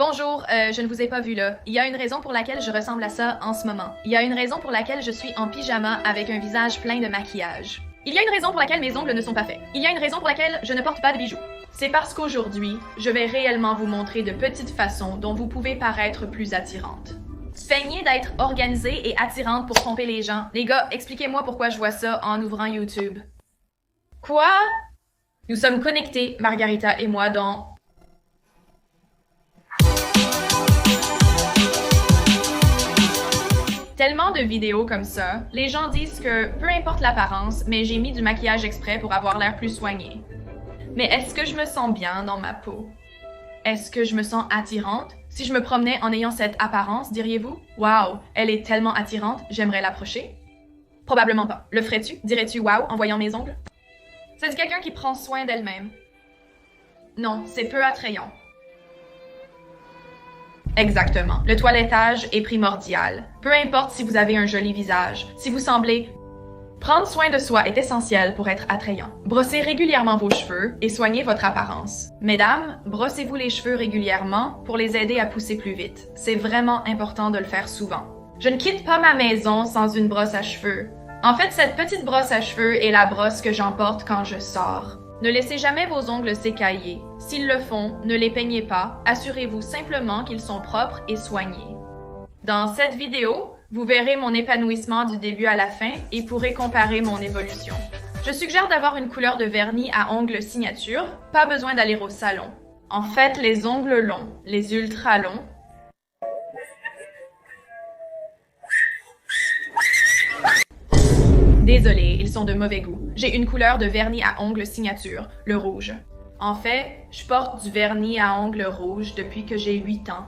Bonjour, je ne vous ai pas vu là. Il y a une raison pour laquelle je ressemble à ça en ce moment. Il y a une raison pour laquelle je suis en pyjama avec un visage plein de maquillage. Il y a une raison pour laquelle mes ongles ne sont pas faits. Il y a une raison pour laquelle je ne porte pas de bijoux. C'est parce qu'aujourd'hui, je vais réellement vous montrer de petites façons dont vous pouvez paraître plus attirante. Feignez d'être organisée et attirante pour tromper les gens. Les gars, expliquez-moi pourquoi je vois ça en ouvrant YouTube. Quoi? Nous sommes connectés, Margarita et moi, dans... Tellement de vidéos comme ça, les gens disent que peu importe l'apparence, mais j'ai mis du maquillage exprès pour avoir l'air plus soigné. Mais est-ce que je me sens bien dans ma peau? Est-ce que je me sens attirante? Si je me promenais en ayant cette apparence, diriez-vous? Waouh, elle est tellement attirante, j'aimerais l'approcher? Probablement pas. Le ferais-tu? Dirais-tu waouh en voyant mes ongles? C'est quelqu'un qui prend soin d'elle-même. Non, c'est peu attrayant. Exactement. Le toilettage est primordial. Peu importe si vous avez un joli visage, si vous semblez... Prendre soin de soi est essentiel pour être attrayant. Brossez régulièrement vos cheveux et soignez votre apparence. Mesdames, brossez-vous les cheveux régulièrement pour les aider à pousser plus vite. C'est vraiment important de le faire souvent. Je ne quitte pas ma maison sans une brosse à cheveux. En fait, cette petite brosse à cheveux est la brosse que j'emporte quand je sors. Ne laissez jamais vos ongles s'écailler. S'ils le font, ne les peignez pas. Assurez-vous simplement qu'ils sont propres et soignés. Dans cette vidéo, vous verrez mon épanouissement du début à la fin et pourrez comparer mon évolution. Je suggère d'avoir une couleur de vernis à ongles signature, pas besoin d'aller au salon. En fait, les ongles longs, les ultra longs, désolé, ils sont de mauvais goût. J'ai une couleur de vernis à ongles signature, le rouge. En fait, je porte du vernis à ongles rouge depuis que j'ai 8 ans.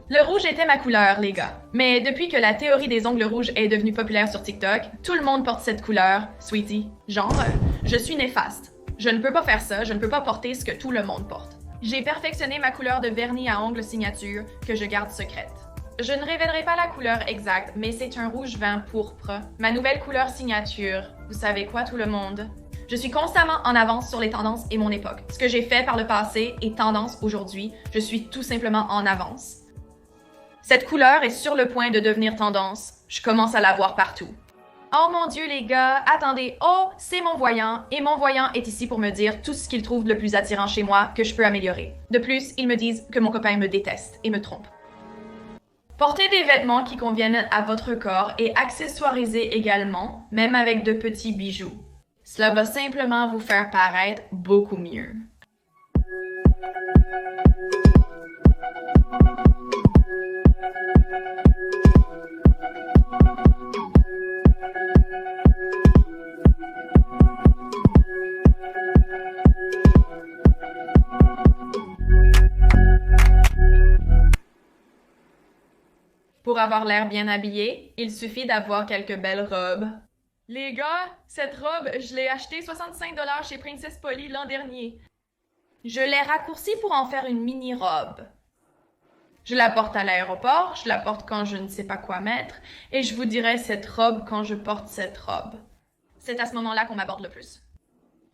Le rouge était ma couleur, les gars. Mais depuis que la théorie des ongles rouges est devenue populaire sur TikTok, tout le monde porte cette couleur, sweetie. Genre, je suis néfaste. Je ne peux pas faire ça, je ne peux pas porter ce que tout le monde porte. J'ai perfectionné ma couleur de vernis à ongles signature, que je garde secrète. Je ne révélerai pas la couleur exacte, mais c'est un rouge vin pourpre. Ma nouvelle couleur signature. Vous savez quoi, tout le monde? Je suis constamment en avance sur les tendances et mon époque. Ce que j'ai fait par le passé est tendance aujourd'hui. Je suis tout simplement en avance. Cette couleur est sur le point de devenir tendance. Je commence à la voir partout. Oh mon Dieu, les gars, attendez. Oh, c'est mon voyant. Et mon voyant est ici pour me dire tout ce qu'il trouve le plus attirant chez moi que je peux améliorer. De plus, ils me disent que mon copain me déteste et me trompe. Portez des vêtements qui conviennent à votre corps et accessoirisez également, même avec de petits bijoux. Cela va simplement vous faire paraître beaucoup mieux. Pour avoir l'air bien habillé, il suffit d'avoir quelques belles robes. Les gars, cette robe, je l'ai achetée 65$ chez Princess Polly l'an dernier. Je l'ai raccourcie pour en faire une mini-robe. Je la porte à l'aéroport, je la porte quand je ne sais pas quoi mettre, et je vous dirai cette robe quand je porte cette robe. C'est à ce moment-là qu'on m'aborde le plus.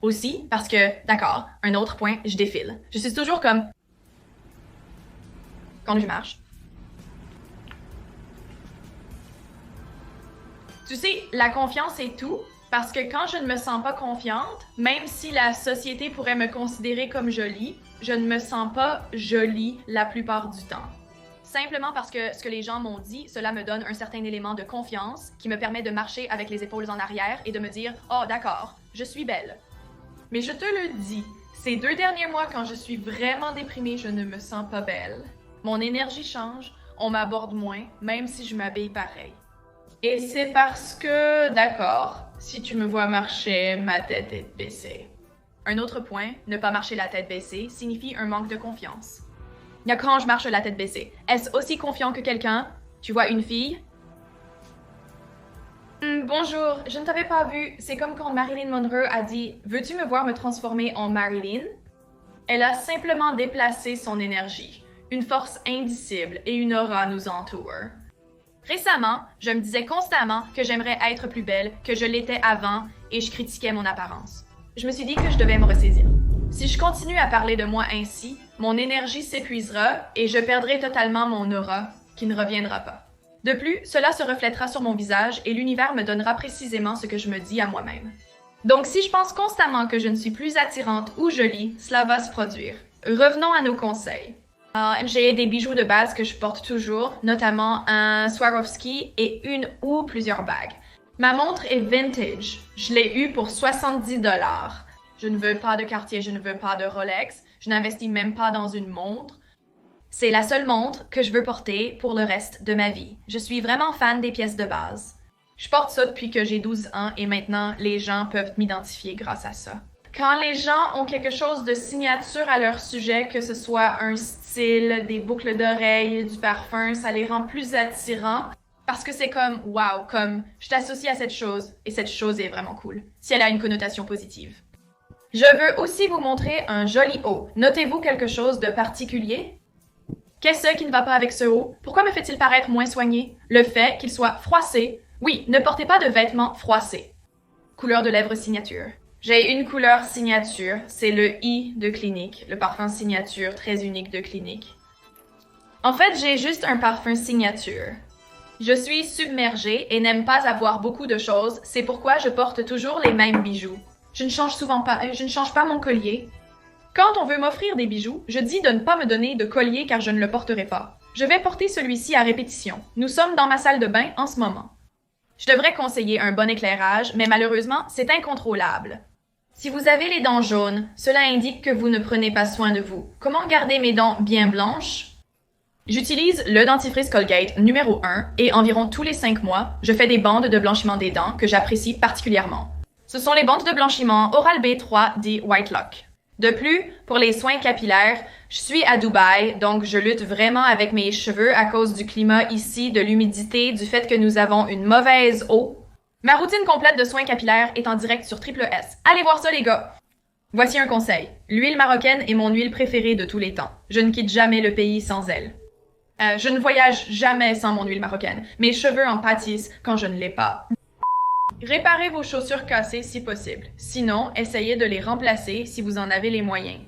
Aussi, parce que, d'accord, un autre point, je défile. Je suis toujours comme... Quand je marche. Tu sais, la confiance est tout, parce que quand je ne me sens pas confiante, même si la société pourrait me considérer comme jolie, je ne me sens pas jolie la plupart du temps. Simplement parce que ce que les gens m'ont dit, cela me donne un certain élément de confiance qui me permet de marcher avec les épaules en arrière et de me dire « Oh, d'accord, je suis belle. » Mais je te le dis, ces 2 derniers mois, quand je suis vraiment déprimée, je ne me sens pas belle. Mon énergie change, on m'aborde moins, même si je m'habille pareil. Et c'est parce que, d'accord, si tu me vois marcher, ma tête est baissée. Un autre point, ne pas marcher la tête baissée, signifie un manque de confiance. Il y a quand je marche la tête baissée. Est-ce aussi confiant que quelqu'un? Tu vois une fille? Bonjour, je ne t'avais pas vu. C'est comme quand Marilyn Monroe a dit « Veux-tu me voir me transformer en Marilyn? » Elle a simplement déplacé son énergie. Une force indicible et une aura nous entourent. Récemment, je me disais constamment que j'aimerais être plus belle que je l'étais avant et je critiquais mon apparence. Je me suis dit que je devais me ressaisir. Si je continue à parler de moi ainsi, mon énergie s'épuisera et je perdrai totalement mon aura, qui ne reviendra pas. De plus, cela se reflètera sur mon visage et l'univers me donnera précisément ce que je me dis à moi-même. Donc si je pense constamment que je ne suis plus attirante ou jolie, cela va se produire. Revenons à nos conseils. J'ai des bijoux de base que je porte toujours, notamment un Swarovski et une ou plusieurs bagues. Ma montre est vintage. Je l'ai eue pour 70 $. Je ne veux pas de Cartier, je ne veux pas de Rolex, je n'investis même pas dans une montre. C'est la seule montre que je veux porter pour le reste de ma vie. Je suis vraiment fan des pièces de base. Je porte ça depuis que j'ai 12 ans et maintenant, les gens peuvent m'identifier grâce à ça. Quand les gens ont quelque chose de signature à leur sujet, que ce soit un style, des boucles d'oreilles, du parfum, ça les rend plus attirants parce que c'est comme « wow », comme « je t'associe à cette chose et cette chose est vraiment cool » si elle a une connotation positive. Je veux aussi vous montrer un joli haut. Notez-vous quelque chose de particulier? Qu'est-ce qui ne va pas avec ce haut? Pourquoi me fait-il paraître moins soigné? Le fait qu'il soit froissé. Oui, ne portez pas de vêtements froissés. Couleur de lèvres signature. J'ai une couleur signature, c'est le I de Clinique, le parfum signature très unique de Clinique. En fait, j'ai juste un parfum signature. Je suis submergée et n'aime pas avoir beaucoup de choses, c'est pourquoi je porte toujours les mêmes bijoux. Je ne change pas mon collier. Quand on veut m'offrir des bijoux, je dis de ne pas me donner de collier car je ne le porterai pas. Je vais porter celui-ci à répétition. Nous sommes dans ma salle de bain en ce moment. Je devrais conseiller un bon éclairage, mais malheureusement, c'est incontrôlable. Si vous avez les dents jaunes, cela indique que vous ne prenez pas soin de vous. Comment garder mes dents bien blanches? J'utilise le dentifrice Colgate numéro 1 et environ tous les 5 mois, je fais des bandes de blanchiment des dents que j'apprécie particulièrement. Ce sont les bandes de blanchiment Oral-B 3D White Lock. De plus, pour les soins capillaires, je suis à Dubaï, donc je lutte vraiment avec mes cheveux à cause du climat ici, de l'humidité, du fait que nous avons une mauvaise eau. Ma routine complète de soins capillaires est en direct sur Triple S. Allez voir ça les gars! Voici un conseil. L'huile marocaine est mon huile préférée de tous les temps. Je ne quitte jamais le pays sans elle. Je ne voyage jamais sans mon huile marocaine. Mes cheveux en pâtissent quand je ne l'ai pas. Réparez vos chaussures cassées si possible. Sinon, essayez de les remplacer si vous en avez les moyens.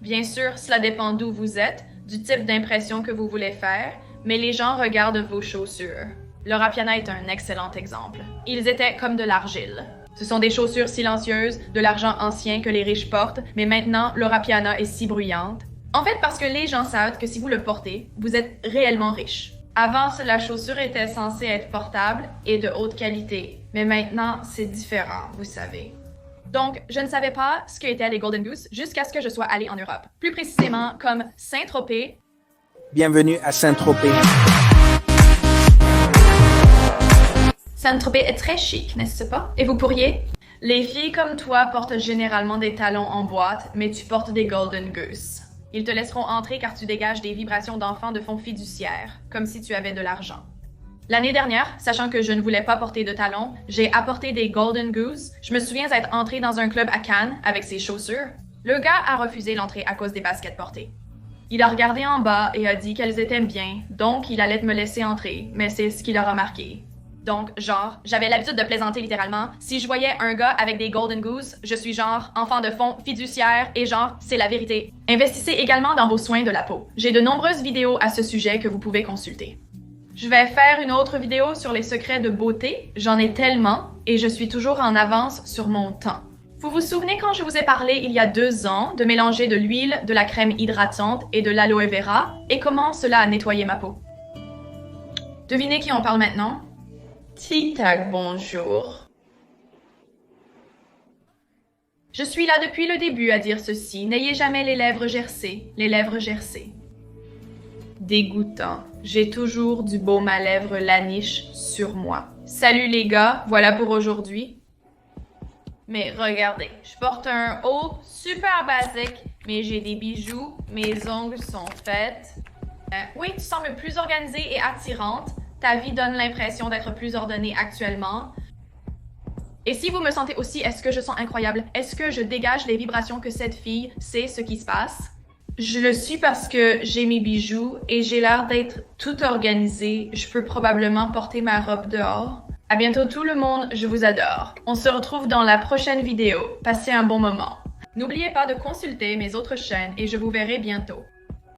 Bien sûr, cela dépend d'où vous êtes, du type d'impression que vous voulez faire, mais les gens regardent vos chaussures. Le Rapiana est un excellent exemple. Ils étaient comme de l'argile. Ce sont des chaussures silencieuses, de l'argent ancien que les riches portent, mais maintenant, le Rapiana est si bruyante. En fait, parce que les gens savent que si vous le portez, vous êtes réellement riche. Avant, la chaussure était censée être portable et de haute qualité, mais maintenant, c'est différent, vous savez. Donc, je ne savais pas ce qu'étaient les Golden Goose jusqu'à ce que je sois allée en Europe. Plus précisément, comme Saint-Tropez. Bienvenue à Saint-Tropez. Saint-Tropez est très chic, n'est-ce pas? Et vous pourriez? Les filles comme toi portent généralement des talons en boîte, mais tu portes des Golden Goose. Ils te laisseront entrer car tu dégages des vibrations d'enfant de fond fiduciaire, comme si tu avais de l'argent. L'année dernière, sachant que je ne voulais pas porter de talons, j'ai apporté des Golden Goose. Je me souviens être entrée dans un club à Cannes avec ses chaussures. Le gars a refusé l'entrée à cause des baskets portées. Il a regardé en bas et a dit qu'elles étaient bien, donc il allait me laisser entrer, mais c'est ce qu'il a remarqué. Donc, genre, j'avais l'habitude de plaisanter littéralement. Si je voyais un gars avec des Golden Goose, je suis genre enfant de fond, fiduciaire, et genre, c'est la vérité. Investissez également dans vos soins de la peau. J'ai de nombreuses vidéos à ce sujet que vous pouvez consulter. Je vais faire une autre vidéo sur les secrets de beauté. J'en ai tellement, et je suis toujours en avance sur mon temps. Vous vous souvenez quand je vous ai parlé il y a 2 ans de mélanger de l'huile, de la crème hydratante et de l'aloe vera, et comment cela a nettoyé ma peau? Devinez qui en parle maintenant? Tic-tac, bonjour. Je suis là depuis le début à dire ceci. N'ayez jamais les lèvres gercées. Les lèvres gercées. Dégoûtant. J'ai toujours du baume à lèvres Laneige sur moi. Salut les gars, voilà pour aujourd'hui. Mais regardez, je porte un haut super basique, mais j'ai des bijoux, mes ongles sont faits. Oui, tu sembles plus organisée et attirante. Ta vie donne l'impression d'être plus ordonnée actuellement. Et si vous me sentez aussi, est-ce que je sens incroyable? Est-ce que je dégage les vibrations que cette fille sait ce qui se passe? Je le suis parce que j'ai mes bijoux et j'ai l'air d'être tout organisée. Je peux probablement porter ma robe dehors. À bientôt tout le monde, je vous adore. On se retrouve dans la prochaine vidéo. Passez un bon moment. N'oubliez pas de consulter mes autres chaînes et je vous verrai bientôt.